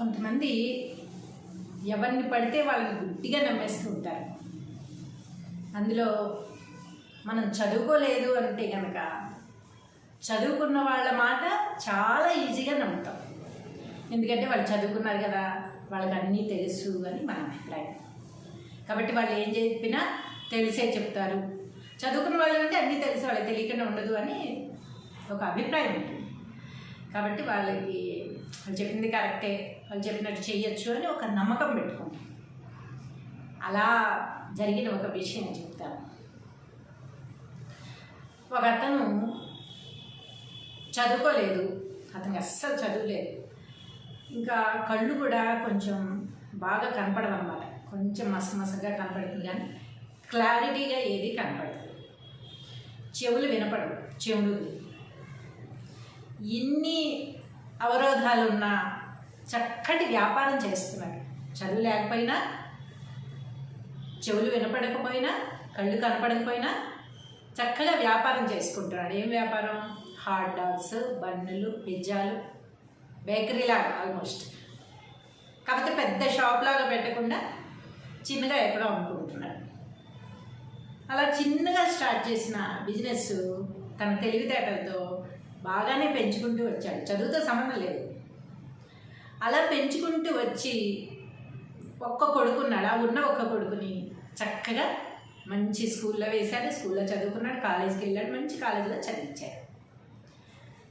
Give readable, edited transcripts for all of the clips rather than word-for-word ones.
కొంతమంది ఎవరిని పడితే వాళ్ళని గుడ్డిగా నమ్మేస్తూ ఉంటారు. అందులో మనం చదువుకోలేదు అంటే కనుక చదువుకున్న వాళ్ళ మాట చాలా ఈజీగా నమ్ముతాం. ఎందుకంటే వాళ్ళు చదువుకున్నారు కదా, వాళ్ళకి అన్నీ తెలుసు అని మన అభిప్రాయం. కాబట్టి వాళ్ళు ఏం చెప్పినా తెలిసే చెప్తారు. చదువుకున్న వాళ్ళు అంటే అన్నీ తెలుసు, వాళ్ళకి తెలియకుండా ఉండదు అని ఒక అభిప్రాయం ఉంటుంది. కాబట్టి వాళ్ళకి వాళ్ళు చెప్పింది కరెక్టే, వాళ్ళు చెప్పినట్టు చెయ్యొచ్చు అని ఒక నమ్మకం పెట్టుకుంటాం. అలా జరిగిన ఒక విషయం చెప్తాను. ఒక అతను చదువుకోలేదు, అతనికి అస్సలు చదువులేదు. ఇంకా కళ్ళు కూడా కొంచెం బాగా కనపడవన్నమాట. కొంచెం మసమసగా కనపడుతుంది కానీ క్లారిటీగా ఏది కనపడదు. చెవులు వినపడవు, చెవుడు. ఇన్ని అవరోధాలు ఉన్నా చక్కటి వ్యాపారం చేస్తున్నాడు. చదువు లేకపోయినా, చెవులు వినపడకపోయినా, కళ్ళు కనపడకపోయినా చక్కగా వ్యాపారం చేసుకుంటున్నాడు. ఏం వ్యాపారం? హాట్ డాగ్స్, బన్నులు, పిజ్జాలు, బేకరీలాగా ఆల్మోస్ట్. కాకపోతే పెద్ద షాప్ లాగా పెట్టకుండా చిన్నగా ఎక్కడో అమ్ముకుంటున్నాడు. అలా చిన్నగా స్టార్ట్ చేసిన బిజినెస్ తన తెలివితేటలతో బాగానే పెంచుకుంటూ వచ్చాడు. చదువుతో సంబంధం లేదు. అలా పెంచుకుంటూ వచ్చి ఒక్క కొడుకున్నాడు. ఆ ఉన్న ఒక్క కొడుకుని చక్కగా మంచి స్కూల్లో వేశాడు. స్కూల్లో చదువుకున్నాడు, కాలేజీకి వెళ్ళాడు, మంచి కాలేజీలో చదివించాడు.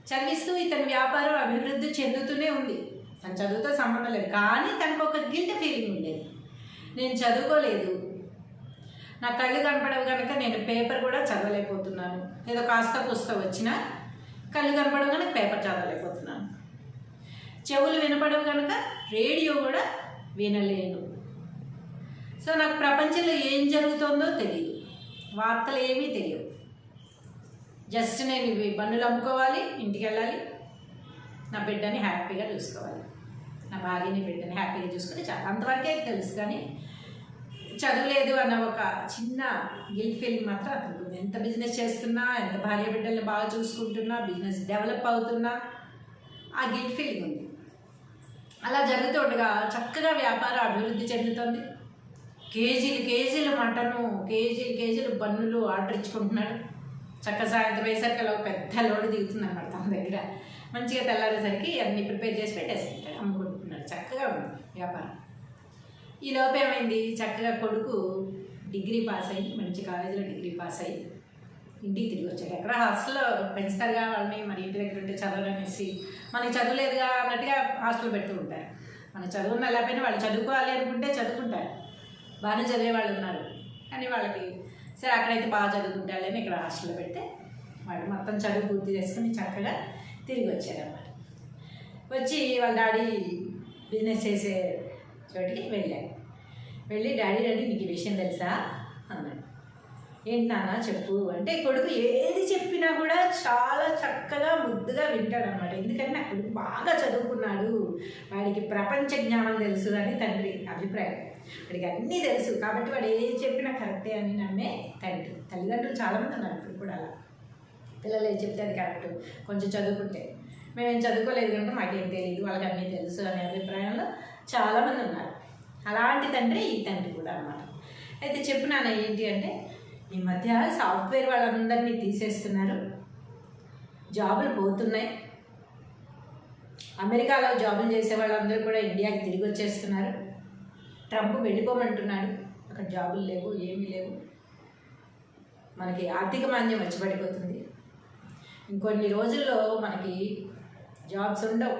చదివిస్తూ ఇతని వ్యాపారం అభివృద్ధి చెందుతూనే ఉంది. తన చదువుతో సంబంధం లేదు, కానీ తనకు ఒక గిల్ట్ ఫీలింగ్ ఉండేది. నేను చదువుకోలేదు, నా కళ్ళు కనపడవు కనుక నేను పేపర్ కూడా చదవలేకపోతున్నాను. ఏదో కాస్త పుస్తకం వచ్చినా కళ్ళు కనపడవు కనుక పేపర్ చదవలేకపోతున్నాను. చెవులు వినపడవు కనుక రేడియో కూడా వినలేను. సో నాకు ప్రపంచంలో ఏం జరుగుతుందో తెలియదు, వార్తలు ఏమీ తెలియవు. జస్ట్ నేను ఇవి పన్నులు అమ్ముకోవాలి, ఇంటికి వెళ్ళాలి, నా బిడ్డని హ్యాపీగా చూసుకోవాలి, నా భార్యని బిడ్డని హ్యాపీగా చూసుకుంటే చాలా, అంతవరకే తెలుసు. కానీ చదువులేదు అన్న ఒక చిన్న గిల్ట్ ఫీలింగ్ మాత్రం అతనికి ఉంది. ఎంత బిజినెస్ చేస్తున్నా, ఎంత భార్య బిడ్డల్ని బాగా చూసుకుంటున్నా, బిజినెస్ డెవలప్ అవుతున్నా ఆ గిల్ట్ ఫీలింగ్ ఉంది. అలా జరుగుతుండగా చక్కగా వ్యాపారం అభివృద్ధి చెందుతుంది. కేజీలు కేజీలు మటను, కేజీలు కేజీలు బన్నులు ఆర్డర్ ఇచ్చుకుంటున్నాడు. చక్క సాయంత్రం వేసరికి ఒక పెద్ద లోడ్ దిగుతుంది అన్నమాట తన దగ్గర. మంచిగా తెల్లారేసరికి అన్నీ ప్రిపేర్ చేసి పెట్టేసుకుంటాడు, అమ్ముకుంటున్నాడు. చక్కగా ఉంది వ్యాపారం. ఈ లోపు ఏమైంది, చక్కగా కొడుకు డిగ్రీ పాస్ అయ్యి, మంచి కాలేజీలో డిగ్రీ పాస్ అయ్యి ఇంటికి తిరిగి వచ్చాడు. ఎక్కడ హాస్టల్లో పెంచుతారుగా వాళ్ళని, మరి ఇంటి దగ్గర ఉంటే చదవనేసి మనకి చదువులేదుగా అన్నట్టుగా హాస్టల్ పెడుతూ ఉంటారు. మన చదువున్న లేకపోయినా వాళ్ళు చదువుకోవాలి అనుకుంటే చదువుకుంటారు. బాగానే చదివే వాళ్ళు ఉన్నారు, కానీ వాళ్ళకి సరే అక్కడైతే బాగా చదువుకుంటారని ఇక్కడ హాస్టల్లో పెడితే వాళ్ళు మొత్తం చదువు పూర్తి చేసుకుని చక్కగా తిరిగి వచ్చారన్నమాట. వచ్చి వాళ్ళ డాడీ బిజినెస్ చేసే చోటికి వెళ్ళి డాడీ నీకు ఈ విషయం తెలుసా అన్నాడు. ఏంటి నాన్న చెప్పు అంటే, కొడుకు ఏది చెప్పినా కూడా చాలా చక్కగా ముద్దుగా వింటాడనమాట. ఎందుకంటే నా కొడుకు బాగా చదువుకున్నాడు, వాడికి ప్రపంచ జ్ఞానం తెలుసు అని తండ్రి అభిప్రాయం. వాడికి అన్నీ తెలుసు కాబట్టి వాడు ఏది చెప్పినా కరెక్టే అని నమ్మే తండ్రి. తల్లిదండ్రులు చాలామంది ఉన్నారు ఇప్పుడు కూడా అలా. పిల్లలు ఏది చెప్తే అది కరెక్ట్, కొంచెం చదువుకుంటే. మేమేం చదువుకోలేదు కనుక మాకేం తెలియదు, వాళ్ళకి అన్నీ తెలుసు అనే అభిప్రాయంలో చాలామంది ఉన్నారు. అలాంటి తండ్రి ఈ తండ్రి కూడా అన్నమాట. అయితే చెప్పినాను ఏంటి అంటే, ఈ మధ్య సాఫ్ట్వేర్ వాళ్ళందరినీ తీసేస్తున్నారు, జాబులు పోతున్నాయి, అమెరికాలో జాబులు చేసే వాళ్ళందరూ కూడా ఇండియాకి తిరిగి వచ్చేస్తున్నారు, ట్రంప్ వెళ్ళిపోమంటున్నాడు, అక్కడ జాబులు లేవు, ఏమీ లేవు, మనకి ఆర్థిక మాంద్యం వచ్చి పడిపోతుంది, ఇంకొన్ని రోజుల్లో మనకి జాబ్స్ ఉండవు,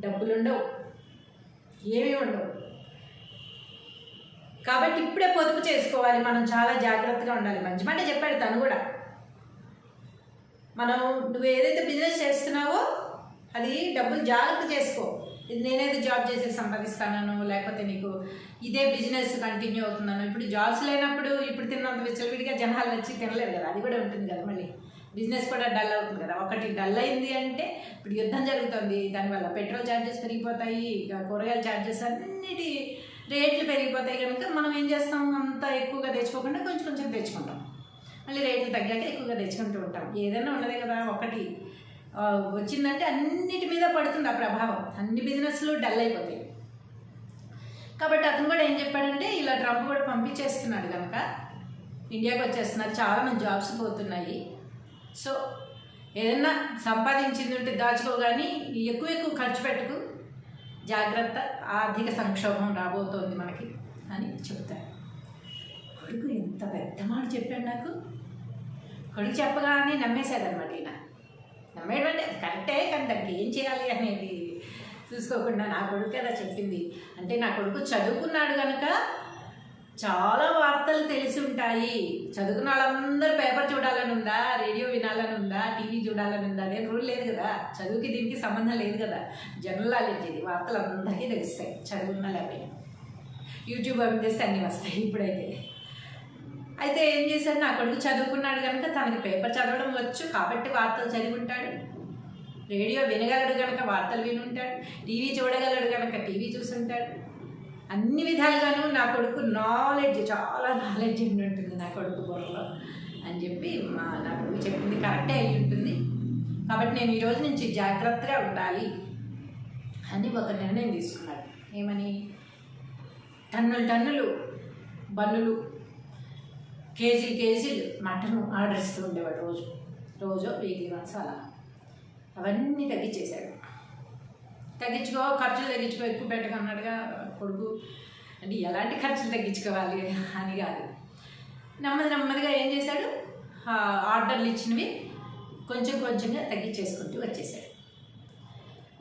డబ్బులు ఉండవు, ఏమీ ఉండవు. కాబట్టి ఇప్పుడే పొదుపు చేసుకోవాలి, మనం చాలా జాగ్రత్తగా ఉండాలి. మంచి మాట చెప్పాడు తను కూడా. నువ్వు ఏదైతే బిజినెస్ చేస్తున్నావో అది డబ్బులు జాగ్రత్త చేసుకో. ఇది నేనైతే జాబ్ చేసి సంపాదిస్తాను, లేకపోతే నీకు ఇదే బిజినెస్ కంటిన్యూ అవుతున్నాను. ఇప్పుడు జాబ్స్ లేనప్పుడు ఇప్పుడు తిన్నంత విచ్చలవిడిగా జనాలు వచ్చి తినలేరు కదా, అది కూడా ఉంటుంది కదా. మళ్ళీ బిజినెస్ కూడా డల్ అవుతుంది కదా. ఒకటి డల్ అయింది అంటే ఇప్పుడు యుద్ధం జరుగుతుంది, దానివల్ల పెట్రోల్ ఛార్జెస్ పెరిగిపోతాయి, కూరగాయల ఛార్జెస్ అన్నిటి రేట్లు పెరిగిపోతాయి కనుక మనం ఏం చేస్తాం, అంత ఎక్కువగా తెచ్చుకోకుండా కొంచెం కొంచెం తెచ్చుకుంటాం. మళ్ళీ రేట్లు తగ్గాక ఎక్కువగా తెచ్చుకుంటూ ఉంటాం. ఏదైనా ఉన్నదే కదా, ఒకటి వచ్చిందంటే అన్నిటి మీద పడుతుంది ఆ ప్రభావం, అన్ని బిజినెస్లు డల్ అయిపోతాయి. కాబట్టి అతను కూడా ఏం చెప్పాడంటే, ఇలా ట్రంప్ కూడా పంపించేస్తున్నాడు కనుక ఇండియాకి వచ్చేస్తున్నారు, చాలామంది జాబ్స్ పోతున్నాయి, సో ఏదన్నా సంపాదించింది ఉంటే దాచుకో, కానీ ఎక్కువ ఖర్చు పెట్టుకు, జాగ్రత్త, ఆర్థిక సంక్షోభం రాబోతోంది మనకి అని చెప్తారు. కొడుకు ఎంత పెద్ద మాట చెప్పాడు నాకు. కొడుకు చెప్పగానే నమ్మేశాడనమాట. ఈయన నమ్మేయడం అంటే కరెక్టే, కానీ దానికి ఏం చేయాలి అనేది చూసుకోకుండా నా కొడుకు కదా చెప్పింది. అంటే నా కొడుకు చదువుకున్నాడు కనుక చాలా వార్తలు తెలిసి ఉంటాయి. చదువుకున్న వాళ్ళందరూ పేపర్ చూడాలని ఉందా, రేడియో వినాలని ఉందా, టీవీ చూడాలని ఉందా అనే రూల్ లేదు కదా. చదువుకి దీనికి సంబంధం లేదు కదా. జనరల్ నాలెడ్జ్ ఇది, వార్తలు అందరికీ తెలుస్తాయి, చదువుకున్న లేకపోయినా. యూట్యూబ్ అవి చేస్తే అన్నీ వస్తాయి ఇప్పుడైతే. అయితే ఏం చేశాడు, నా కొడుకు చదువుకున్నాడు కనుక తనకి పేపర్ చదవడం వచ్చు కాబట్టి వార్తలు చదివి ఉంటాడు, రేడియో వినగలడు కనుక వార్తలు విని ఉంటాడు, టీవీ చూడగలడు కనుక టీవీ చూసుంటాడు. అన్ని విధాలుగాను నా కొడుకు నాలెడ్జ్, చాలా నాలెడ్జ్ ఉంటుంది నా కొడుకు బుర్రలో అని చెప్పి నా కొడుకు చెప్పింది కరెక్టే అయి ఉంటుంది. కాబట్టి నేను ఈరోజు నుంచి జాగ్రత్తగా ఉండాలి అని ఒక నిర్ణయం తీసుకున్నాడు. ఏమని, టన్నులు బన్నులు, కేజీలు మటన్ ఆర్డర్ ఇస్తూ ఉండేవాడు రోజు వీక్లీ వన్స్ అలా. అవన్నీ తగ్గించేశాడు. ఖర్చులు తగ్గించుకో, ఎక్కువ పెట్టకన్నాడుగా కొడుకు. అంటే ఎలాంటి ఖర్చులు తగ్గించుకోవాలి అని కాదు, నెమ్మదిగా ఏం చేశాడు, ఆర్డర్లు ఇచ్చినవి కొంచెంగా తగ్గించేసుకుంటూ వచ్చేసాడు.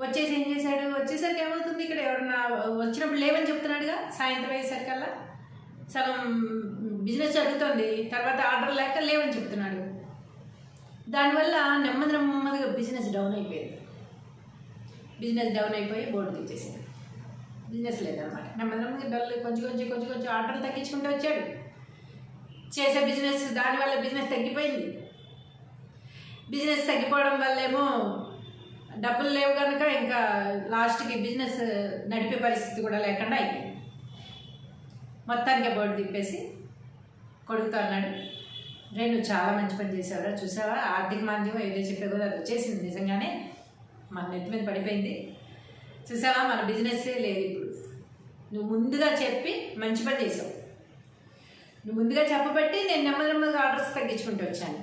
వచ్చేసి ఏం చేశాడు, వచ్చేసరికి ఏమవుతుంది, ఇక్కడ ఎవరన్నా వచ్చినప్పుడు లేవని చెప్తున్నాడుగా, సాయంత్రం అయ్యేసరికల్లా సగం బిజినెస్ జరుగుతుంది, తర్వాత ఆర్డర్ లేక లేవని చెప్తున్నాడు. దానివల్ల నెమ్మదిగా బిజినెస్ డౌన్ అయిపోయింది. బిజినెస్ డౌన్ అయిపోయి బోర్డు తీసేసాడు, బిజినెస్ లేదనమాట. నెమ్మదిగా డల్, కొంచెం ఆర్డర్లు తగ్గించుకుంటూ వచ్చాడు. చేసే బిజినెస్, దానివల్ల బిజినెస్ తగ్గిపోయింది. బిజినెస్ తగ్గిపోవడం వల్ల ఏమో డబ్బులు లేవు కనుక ఇంకా లాస్ట్కి బిజినెస్ నడిపే పరిస్థితి కూడా లేకుండా అయిపోయింది. మొత్తానికి బోర్డు తిప్పేసి కొడుకుతో అన్నాడు, నువ్వు చాలా మంచి పని చేసావురా, చూసావా ఆర్థిక మాంద్యం ఏదో చెప్పావు కదా, అది వచ్చేసింది నిజంగానే, మన నెత్తి మీద పడిపోయింది, చూసావా మన బిజినెస్సే లేదు ఇప్పుడు. నువ్వు ముందుగా చెప్పి మంచి పని చేసావు, నువ్వు ముందుగా చెప్పబట్టి నేను నెమ్మదిగా ఆర్డర్స్ తగ్గించుకుంటూ వచ్చాను.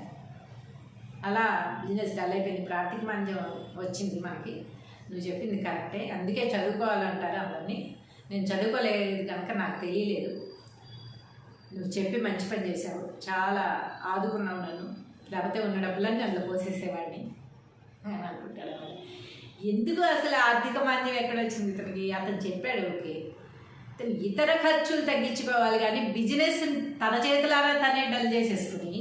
అలా బిజినెస్ డల్ అయిపోయింది, ఇప్పుడు ఆర్థిక మాంద్యం వచ్చింది మనకి. నువ్వు చెప్పింది కరెక్టే, అందుకే చదువుకోవాలంటారు అందరినీ. నేను చదువుకోలేదు కనుక నాకు తెలియలేదు, నువ్వు చెప్పి మంచి పని చేసావు, చాలా ఆదుకున్నావు నన్ను, లేకపోతే ఉన్న డబ్బులన్నీ అందులో పోసేసేవాడిని అని అనుకుంటాడు. ఎందుకు అసలు ఆర్థిక మాంద్యం ఎక్కడ వచ్చింది ఇతనికి? అతను చెప్పాడు ఓకే, అతను ఇతర ఖర్చులు తగ్గించుకోవాలి కానీ బిజినెస్ తన చేతులారా తనే డల్ చేసేసుకుని,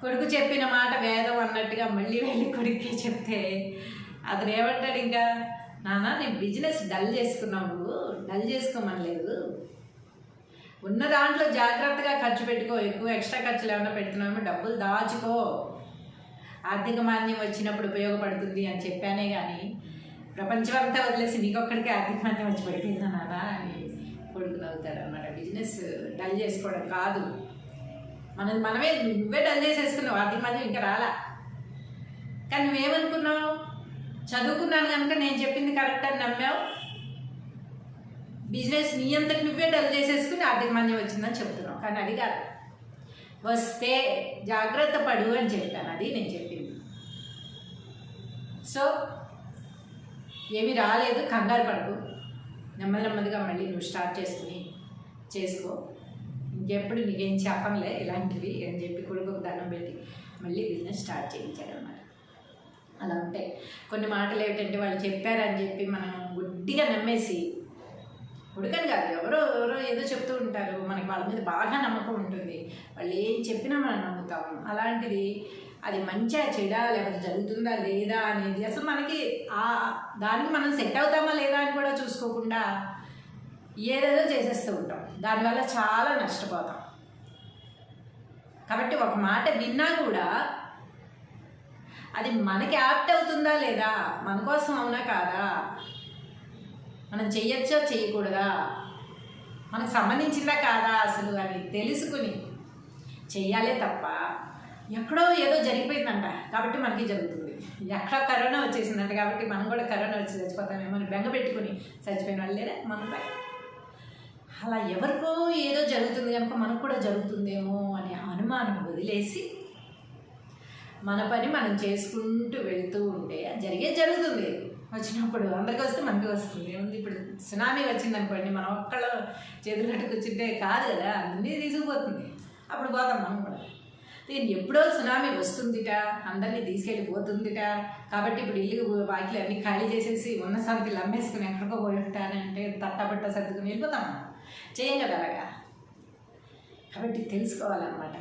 కొడుకు చెప్పిన మాట వేదం అన్నట్టుగా మళ్ళీ వెళ్ళి కొడుకే చెప్తే అతను ఏమంటాడు, ఇంకా నాన్న నేను బిజినెస్ డల్ చేసుకున్నావు, నువ్వు డల్ చేసుకోమనలేదు, ఉన్న దాంట్లో జాగ్రత్తగా ఖర్చు పెట్టుకో, ఎక్కువ ఎక్స్ట్రా ఖర్చులు ఏమైనా పెడుతున్నామో డబ్బులు దాచుకో, ఆర్థిక మాంద్యం వచ్చినప్పుడు ఉపయోగపడుతుంది అని చెప్పానే కానీ ప్రపంచమంతా వదిలేసి నీకొక్కడికే ఆర్థిక మాంద్యం వచ్చి పడిపోయిందా నాన్న అని కొడుకు నవ్వుతాడు అన్నమాట. బిజినెస్ డల్ చేసుకోవడం కాదు, నువ్వే డల్ చేసేసుకున్నావు, ఆర్థిక మాంద్యం ఇంకా రాలా. కానీ నువ్వేమనుకున్నావు, చదువుకున్నాను కనుక నేను చెప్పింది కరెక్ట్ అని నమ్మావు, బిజినెస్ నీ అంతకు నువ్వే డల్ చేసేసుకుని ఆర్థిక మాంద్యం వచ్చిందని చెప్తున్నావు. కానీ అది కాదు, వస్తే జాగ్రత్త పడు అని చెప్పాను, అది నేను చెప్పింది. సో ఏమీ రాలేదు, కంగారు పడుకు, నెమ్మదిగా మళ్ళీ నువ్వు స్టార్ట్ చేసుకో, ఇంకెప్పుడు నీకేం చెప్పనులే ఇలాంటివి అని చెప్పి కొడుకు దండం పెట్టి మళ్ళీ బిజినెస్ స్టార్ట్ చేయించాడు అన్నమాట. అలా ఉంటాయి కొన్ని మాటలు. ఏమిటంటే వాళ్ళు చెప్పారని చెప్పి మనం గుడ్డిగా నమ్మేసి, కొడుకని కాదు ఎవరో ఏదో చెప్తూ ఉంటారు, మనకి వాళ్ళ మీద బాగా నమ్మకం ఉంటుంది, వాళ్ళు ఏం చెప్పినా మనం నమ్ముతాము. అలాంటిది అది మంచిగా చెడా, లేకపోతే జరుగుతుందా లేదా అనేది అసలు మనకి దానికి మనం సెట్ అవుతామా లేదా అని కూడా చూసుకోకుండా ఏదేదో చేసేస్తూ ఉంటాం, దానివల్ల చాలా నష్టపోతాం. కాబట్టి ఒక మాట విన్నా కూడా అది మనకి యాప్ట్ అవుతుందా లేదా, మన కోసం అవునా కాదా, మనం చెయ్యొచ్చో చేయకూడదా, మనకు సంబంధించిందా కాదా అసలు అని తెలుసుకుని చెయ్యాలే తప్ప ఎక్కడో ఏదో జరిగిపోయిందంట కాబట్టి మనకి జరుగుతుంది ఎక్కడ కరోనా వచ్చేసిందంట కాబట్టి మనం కూడా కరోనా వచ్చి చచ్చిపోతామేమో అని బెంగ పెట్టుకుని చచ్చిపోయిన వాళ్ళు లేరా మనం. అలా ఎవరికో ఏదో జరుగుతుంది కనుక మనకు కూడా జరుగుతుందేమో అనే అనుమానం వదిలేసి మన పని మనం చేసుకుంటూ వెళ్తూ ఉంటే జరుగుతుంది. వచ్చినప్పుడు అందరికీ వస్తే మనకి వస్తుంది. ఏముంది, ఇప్పుడు సునామీ వచ్చిందనుకోండి, మనం ఒక్కళ్ళ చేతులు కట్టు కూర్చుంటే కాదు కదా, అన్నీ తీసుకుపోతుంది. అప్పుడు పోతాం మనం కూడా. దీన్ని ఎప్పుడో సునామీ వస్తుందిట, అందరినీ తీసుకెళ్ళిపోతుందిట, కాబట్టి ఇప్పుడు ఇల్లు వాకిలు అన్నీ ఖాళీ చేసేసి ఉన్న సంతిలు అమ్మేసుకుని ఎక్కడికో పోయి ఉంటానంటే తట్టబట్ట సర్దుకుని వెళ్ళిపోతాం. చేయం కదా అలాగా. కాబట్టి తెలుసుకోవాలన్నమాట,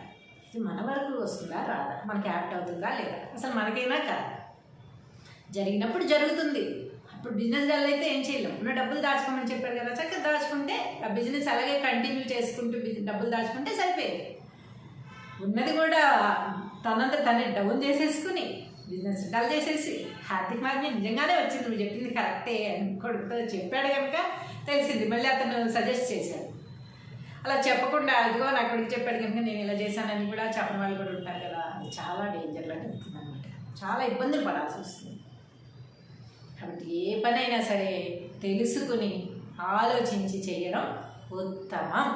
ఇది మన వరకు వస్తుందా రాదా, మనకి యాప్ట్ అవుతుందా లేదా, అసలు మనకైనా కాదు. జరిగినప్పుడు జరుగుతుంది. అప్పుడు బిజినెస్ డల్ అయితే ఏం చేయలేం. ఉన్న డబ్బులు దాచుకోమని చెప్పారు కదా, చక్కగా దాచుకుంటే ఆ బిజినెస్ అలాగే కంటిన్యూ చేసుకుంటూ డబ్బులు దాచుకుంటే సరిపోయేది. ఉన్నది కూడా తనంత తనే డౌన్ చేసేసుకుని బిజినెస్ డల్ చేసేసి హార్దిక్ మాధ్యం నిజంగానే వచ్చింది, నువ్వు చెప్పింది కరెక్టే అని కొడుకుతో చెప్పాడు కనుక తెలిసింది. మళ్ళీ అతను సజెస్ట్ చేశాడు. అలా చెప్పకుండా అదిగో నా కొడుకు చెప్పాడు కనుక నేను ఇలా చేశానని కూడా చెప్పని వాళ్ళు కూడా ఉంటారు కదా, అది చాలా డేంజర్గా చెప్తుంది అనమాట. చాలా ఇబ్బందులు పడాల్సి వస్తుంది. కాబట్టి ఏ పనైనా సరే తెలుసుకుని ఆలోచించి చేయడం ఉత్తమం.